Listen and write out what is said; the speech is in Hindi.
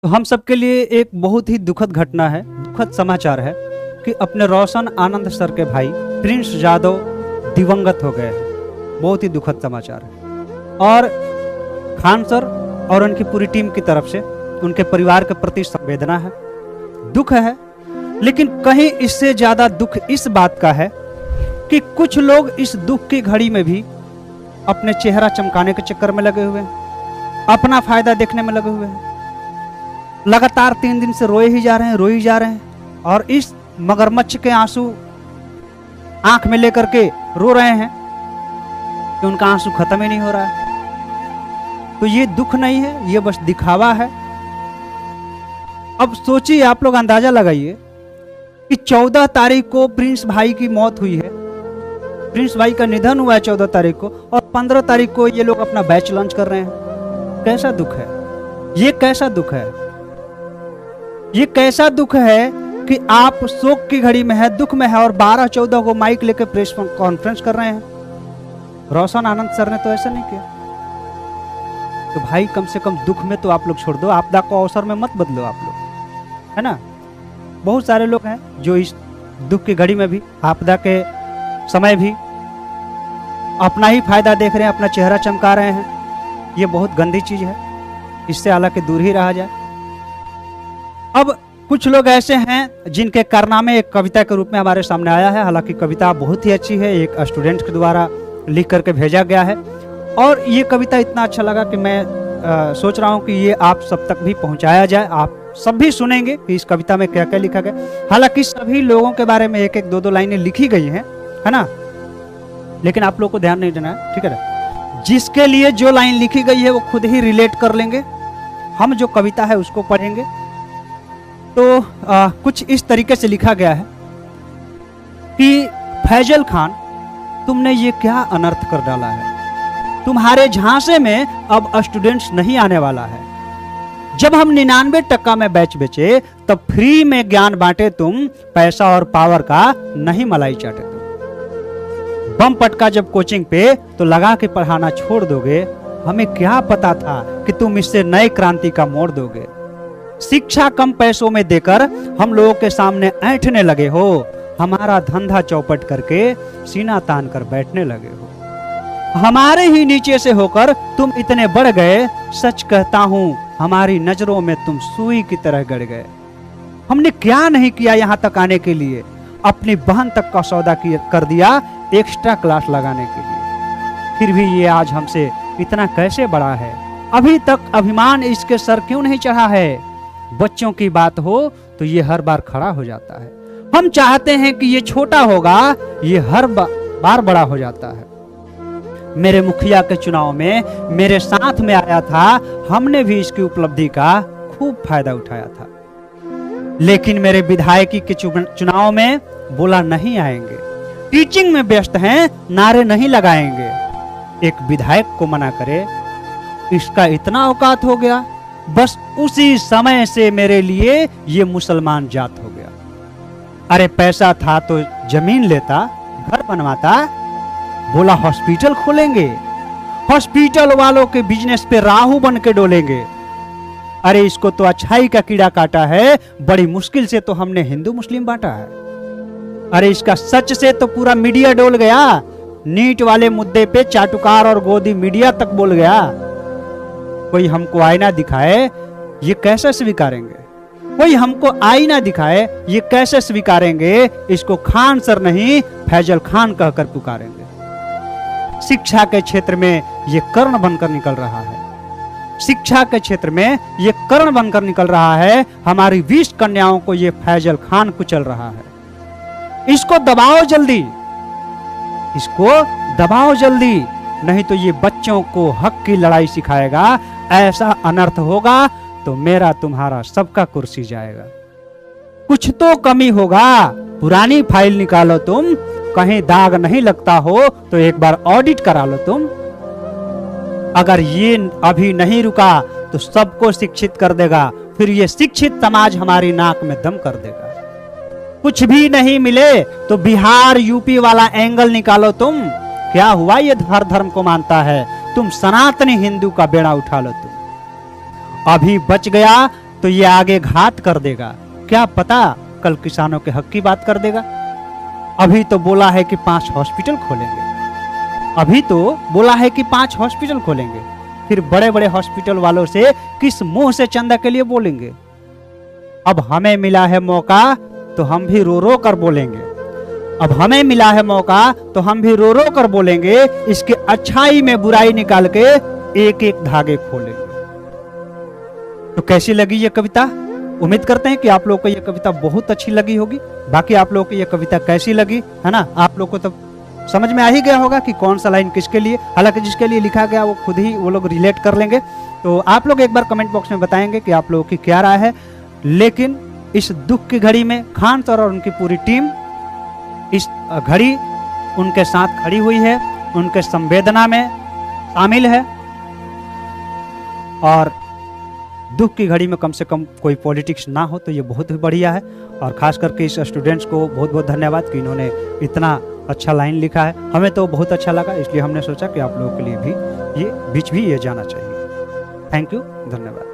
तो हम सबके लिए एक बहुत ही दुखद घटना है, दुखद समाचार है कि अपने रोशन आनंद सर के भाई प्रिंस जादव दिवंगत हो गए हैं। बहुत ही दुखद समाचार है और खान सर और उनकी पूरी टीम की तरफ से उनके परिवार के प्रति संवेदना है, दुख है। लेकिन कहीं इससे ज्यादा दुख इस बात का है कि कुछ लोग इस दुख की घड़ी में भी अपने चेहरा चमकाने के चक्कर में लगे हुए हैं, अपना फायदा देखने में लगे हुए हैं। लगातार 3 दिन से रोए ही जा रहे हैं और इस मगरमच्छ के आंसू आंख में लेकर के रो रहे हैं कि उनका आंसू खत्म ही नहीं हो रहा है। तो ये दुख नहीं है, ये बस दिखावा है। अब सोचिए, आप लोग अंदाजा लगाइए कि 14 तारीख को प्रिंस भाई की मौत हुई है, प्रिंस भाई का निधन हुआ है 14 तारीख को, और 15 तारीख को ये लोग अपना बैच लॉन्च कर रहे हैं। कैसा दुख है ये, कैसा दुख है ये, कैसा दुख है कि आप शोक की घड़ी में है, दुख में है, और 12-14 को माइक लेकर प्रेस कॉन्फ्रेंस कर रहे हैं। रोशन आनंद सर ने तो ऐसा नहीं किया। तो भाई कम से कम दुख में तो आप लोग छोड़ दो, आपदा को अवसर में मत बदलो आप लोग, है ना। बहुत सारे लोग हैं जो इस दुख की घड़ी में भी, आपदा के समय भी अपना ही फायदा देख रहे हैं, अपना चेहरा चमका रहे हैं। ये बहुत गंदी चीज है, इससे हालांकि दूर ही रहा जाए। अब कुछ लोग ऐसे हैं जिनके कारनामे एक कविता के रूप में हमारे सामने आया है। हालांकि कविता बहुत ही अच्छी है, एक स्टूडेंट के द्वारा लिख करके भेजा गया है, और ये कविता इतना अच्छा लगा कि मैं सोच रहा हूँ कि ये आप सब तक भी पहुँचाया जाए। आप सब भी सुनेंगे कि इस कविता में क्या क्या लिखा गया। हालांकि सभी लोगों के बारे में एक एक दो लाइनें लिखी गई हैं, है ना, लेकिन आप लोग को ध्यान नहीं देना है, ठीक है। जिसके लिए जो लाइन लिखी गई है वो खुद ही रिलेट कर लेंगे। हम जो कविता है उसको पढ़ेंगे। तो कुछ इस तरीके से लिखा गया है कि फैजल खान, तुमने ये क्या अनर्थ कर डाला है। तुम्हारे झांसे में अब स्टूडेंट्स नहीं आने वाला है। जब हम 99% में बैच बेचे तब फ्री में ज्ञान बांटे तुम, पैसा और पावर का नहीं मलाई चाटे तुम। बम पटका जब कोचिंग पे तो लगा के पढ़ाना छोड़ दोगे। हमें क्या पता था कि तुम इससे नए क्रांति का मोड़ दोगे। शिक्षा कम पैसों में देकर हम लोगों के सामने ऐंठने लगे हो। हमारा धंधा चौपट करके सीना तान कर बैठने लगे हो। हमारे ही नीचे से होकर तुम इतने बढ़ गए। सच कहता हूँ हमारी नजरों में तुम सुई की तरह गड़ गए। हमने क्या नहीं किया यहाँ तक आने के लिए। अपनी बहन तक का सौदा कर दिया एक्स्ट्रा क्लास लगाने के लिए। फिर भी ये आज हमसे इतना कैसे बड़ा है। अभी तक अभिमान इसके सर क्यों नहीं चढ़ा है। बच्चों की बात हो तो ये हर बार खड़ा हो जाता है। हम चाहते हैं कि ये छोटा होगा, ये हर बार बड़ा हो जाता है। मेरे मुखिया के चुनाव में मेरे साथ में आया था। हमने भी इसकी उपलब्धि का खूब फायदा उठाया था। लेकिन मेरे विधायकी के चुनाव में बोला नहीं आएंगे। टीचिंग में व्यस्त हैं, नारे नहीं लगाएंगे। एक विधायक को मना करे, इसका इतना औकात हो गया। बस उसी समय से मेरे लिए ये मुसलमान जात हो गया। अरे पैसा था तो जमीन लेता, घर बनवाता। बोला हॉस्पिटल खोलेंगे, हॉस्पिटल वालों के बिजनेस पे राहु बन के डोलेंगे। अरे इसको तो अच्छाई का कीड़ा काटा है। बड़ी मुश्किल से तो हमने हिंदू मुस्लिम बांटा है। अरे इसका सच से तो पूरा मीडिया डोल गया। नीट वाले मुद्दे पे चाटुकार और गोदी मीडिया तक बोल गया। कोई हमको आईना दिखाए, ये कैसे स्वीकारेंगे। कोई हमको आईना दिखाए, ये कैसे स्वीकारेंगे। इसको खान सर नहीं फैजल खान कहकर पुकारेंगे। शिक्षा के क्षेत्र में ये कर्ण बनकर निकल रहा है। शिक्षा के क्षेत्र में ये कर्ण बनकर निकल रहा है। हमारी 20 कन्याओं को ये फैजल खान कुचल रहा है। इसको दबाओ जल्दी, इसको दबाओ जल्दी, नहीं तो ये बच्चों को हक की लड़ाई सिखाएगा। ऐसा अनर्थ होगा तो मेरा तुम्हारा सबका कुर्सी जाएगा। कुछ तो कमी होगा। पुरानी फाइल निकालो तुम, कहीं दाग नहीं लगता हो तो एक बार ऑडिट करा लो तुम। अगर ये अभी नहीं रुका तो सबको शिक्षित कर देगा। फिर ये शिक्षित समाज हमारी नाक में दम कर देगा। कुछ भी नहीं मिले तो बिहार यूपी वाला एंगल निकालो तुम। क्या हुआ ये हर धर्म को मानता है। तुम सनातनी हिंदू का बेड़ा उठा लो तुम। अभी बच गया तो ये आगे घात कर देगा, क्या पता कल किसानों के हक की बात कर देगा। अभी तो बोला है कि 5 हॉस्पिटल खोलेंगे, अभी तो बोला है कि 5 हॉस्पिटल खोलेंगे, फिर बड़े बड़े हॉस्पिटल वालों से किस मुंह से चंदा के लिए बोलेंगे। अब हमें मिला है मौका तो हम भी रो रो कर बोलेंगे, अब हमें मिला है मौका तो हम भी रो रो कर बोलेंगे, इसके अच्छाई में बुराई निकाल के एक एक धागे खोलेंगे। तो कैसी लगी ये कविता? उम्मीद करते हैं कि आप लोगों को ये कविता बहुत अच्छी लगी होगी। बाकी आप लोगों को ये कविता कैसी लगी है ना, आप लोगों को तो समझ में आ ही गया होगा कि कौन सा लाइन किसके लिए, हालांकि जिसके लिए लिखा गया वो खुद ही वो लोग रिलेट कर लेंगे। तो आप लोग एक बार कमेंट बॉक्स में बताएंगे कि आप लोगों की क्या राय है। लेकिन इस दुख की घड़ी में खान सर और उनकी पूरी टीम इस घड़ी उनके साथ खड़ी हुई है, उनके संवेदना में शामिल है, और दुख की घड़ी में कम से कम कोई पॉलिटिक्स ना हो तो ये बहुत ही बढ़िया है। और खास करके इस स्टूडेंट्स को बहुत बहुत धन्यवाद कि इन्होंने इतना अच्छा लाइन लिखा है, हमें तो बहुत अच्छा लगा, इसलिए हमने सोचा कि आप लोगों के लिए भी ये बीच भी ये जाना चाहिए। थैंक यू, धन्यवाद।